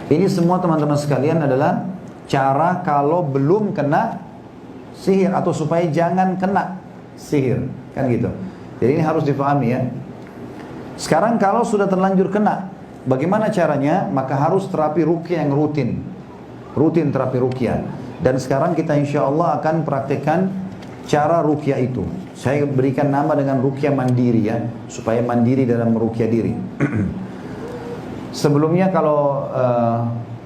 Ini semua teman-teman sekalian adalah cara kalau belum kena sihir atau supaya jangan kena sihir, kan gitu. Jadi ini harus dipahami ya. Sekarang kalau sudah terlanjur kena, bagaimana caranya? Maka harus terapi ruqyah yang rutin. Rutin terapi ruqyah. Dan sekarang kita insya Allah akan praktekkan cara ruqyah itu. Saya berikan nama dengan ruqyah mandiri ya, supaya mandiri dalam meruqyah diri. Sebelumnya kalau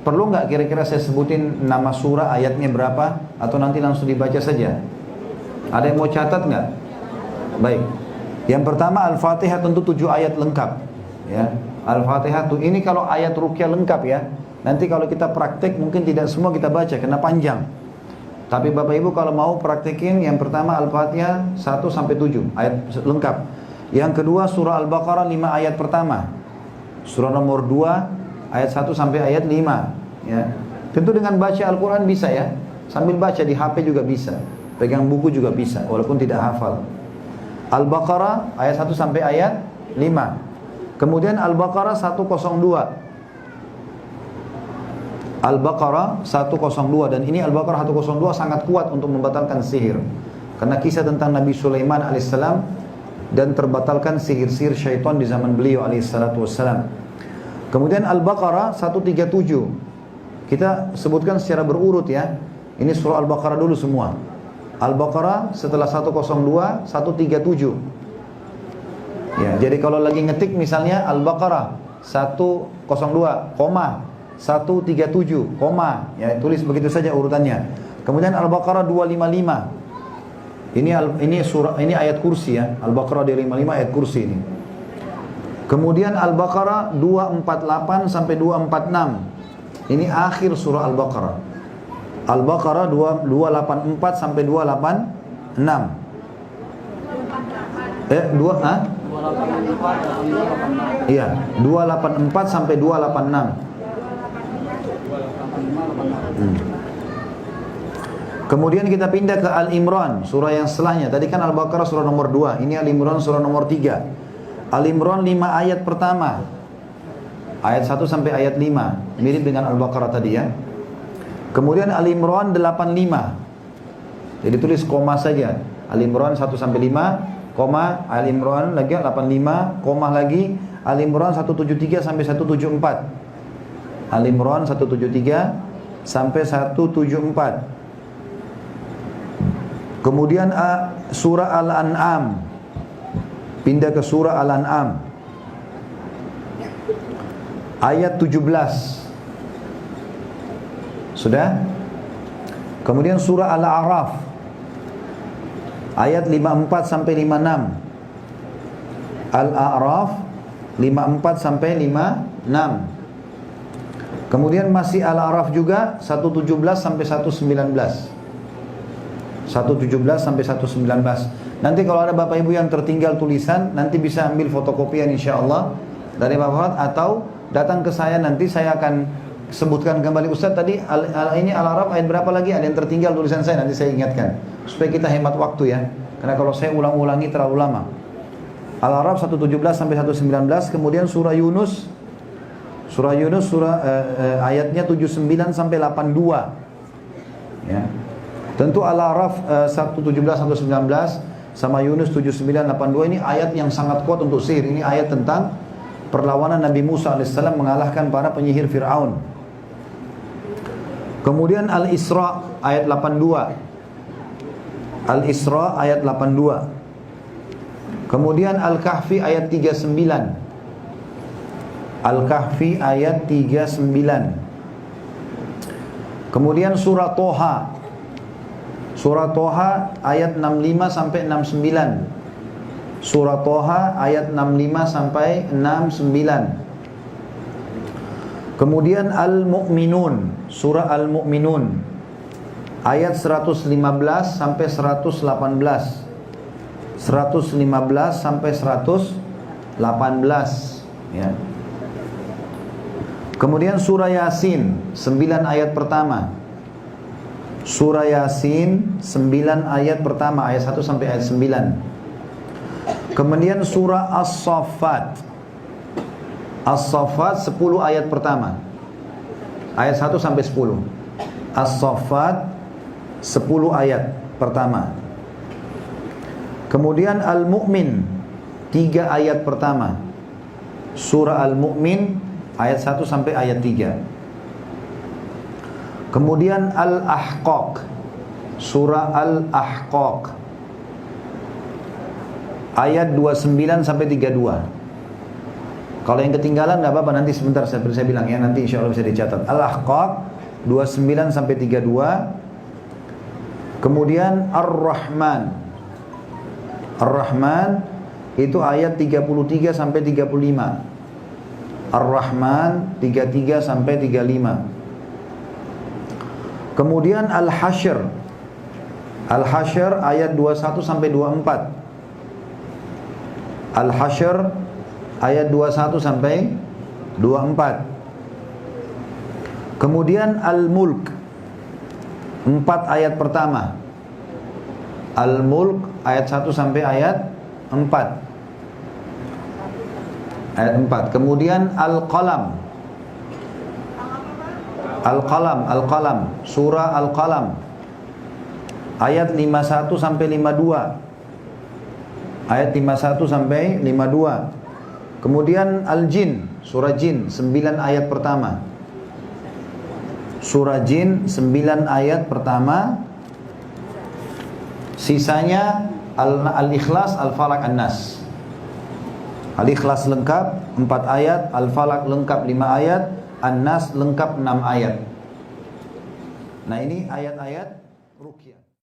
perlu nggak kira-kira saya sebutin nama surah, ayatnya berapa, atau nanti langsung dibaca saja? Ada yang mau catat nggak? Baik. Yang pertama Al-Fatihah tentu 7 ayat lengkap. Ya, Al-Fatihah tuh ini kalau ayat ruqyah lengkap ya. Nanti kalau kita praktek mungkin tidak semua kita baca karena panjang. Tapi Bapak Ibu kalau mau praktekin, yang pertama Al-Fatihah 1 sampai 7 ayat lengkap. Yang kedua surah Al-Baqarah 5 ayat pertama. Surah nomor 2 ayat 1 sampai ayat 5 ya. Tentu dengan baca Al-Quran bisa ya. Sambil baca di HP juga bisa. Pegang buku juga bisa walaupun tidak hafal. Al-Baqarah ayat 1 sampai ayat 5. Kemudian Al-Baqarah 102. Al-Baqarah 102, dan ini Al-Baqarah 102 sangat kuat untuk membatalkan sihir. Karena kisah tentang Nabi Sulaiman alaihissalam dan terbatalkan sihir-sihir syaitan di zaman beliau alaihissalatu wassalam. Kemudian Al-Baqarah 137. Kita sebutkan secara berurut ya. Ini surah Al-Baqarah dulu semua. Al-Baqarah setelah 102, 137. Ya, jadi kalau lagi ngetik misalnya Al-Baqarah 102, 137, ya tulis begitu saja urutannya. Kemudian Al-Baqarah 255. Ini surah, ini ayat kursi ya. Al-Baqarah 255 ayat kursi ini. Kemudian Al-Baqarah 248 sampai 246. Ini akhir surah Al-Baqarah. Al-Baqarah 284 sampai 286. 284 Iya, 284 sampai 286. Kemudian kita pindah ke Al-Imran, surah yang setelahnya. Tadi kan Al-Baqarah surah nomor 2, ini Al-Imran surah nomor 3. Al-Imran 5 ayat pertama. Ayat 1 sampai ayat 5, mirip dengan Al-Baqarah tadi ya. Kemudian Al-Imran 85. Jadi tulis koma saja. Al-Imran 1 sampai 5, koma Al-Imran lagi 85, koma lagi Al-Imran 173 sampai 174. Al-Imran 173 sampai 174. Kemudian surah Al-An'am. Pindah ke surah Al-An'am. Ayat 17. Sudah? Kemudian surah Al-A'raf. Ayat 54 sampai 56. Al-A'raf 54 sampai 56. Kemudian masih Al-A'raf juga 117 sampai 119. 117 sampai 119. Nanti kalau ada Bapak Ibu yang tertinggal tulisan, nanti bisa ambil fotokopian insyaallah dari Bapak atau datang ke saya, nanti saya akan sebutkan kembali. Ustaz tadi ini Al-A'raf ayat berapa lagi? Ada yang tertinggal tulisan saya, nanti saya ingatkan supaya kita hemat waktu ya. Karena kalau saya ulang-ulangi terlalu lama. Al-A'raf 117 sampai 119, kemudian surah Yunus. Surah Yunus ayatnya 79 sampai 82. Ya. Tentu Al-A'raf 117 sampai 119 sama Yunus 79 82 ini ayat yang sangat kuat untuk sihir. Ini ayat tentang perlawanan Nabi Musa alaihissalam mengalahkan para penyihir Fir'aun. Kemudian Al-Isra ayat 82. Al-Isra ayat 82. Kemudian Al-Kahfi ayat 39. Al-Kahfi ayat 39. Kemudian surah Toha. Surah Toha ayat 65 sampai 69. Surah Toha ayat 65 sampai 69. Kemudian Al-Mu'minun, surah Al-Mu'minun ayat 115 sampai 118. 115 sampai 118 ya. Kemudian surah Yasin 9 ayat pertama. Surah Yasin 9 ayat pertama, ayat 1 sampai ayat 9. Kemudian surah As-Saffat. As-Saffat 10 ayat pertama. ayat 1 sampai 10. As-Saffat 10 ayat pertama. Kemudian Al-Mu'min 3 ayat pertama. Surah Al-Mu'min ayat 1 sampai ayat 3. Kemudian Al-Ahqaq, surah Al-Ahqaq ayat 29 sampai 32. Kalau yang ketinggalan nggak apa-apa, nanti sebentar saya bilang ya, nanti insya Allah bisa dicatat. Al-Ahqaq 29 sampai 32. Kemudian Ar-Rahman. Ar-Rahman itu ayat 33 sampai 35. Ar-Rahman 33 sampai 35. Kemudian Al-Hasyr. Al-Hasyr ayat 21 sampai 24. Al-Hasyr ayat 21 sampai 24. Kemudian Al-Mulk 4 ayat pertama. Al-Mulk ayat 1 sampai ayat 4. Ayat 4. Kemudian Al-Qalam. Al-Qalam, Al-Qalam, surah Al-Qalam ayat 51 sampai 52. Ayat 51 sampai 52. Kemudian Al-Jin, surah Jin 9 ayat pertama. Surah Jin 9 ayat pertama. Sisanya Al-Ikhlas, Al-Falaq, An-Nas. Al-Ikhlas lengkap 4 ayat, Al-Falaq lengkap 5 ayat, An-Nas lengkap 6 ayat. Nah, ini ayat-ayat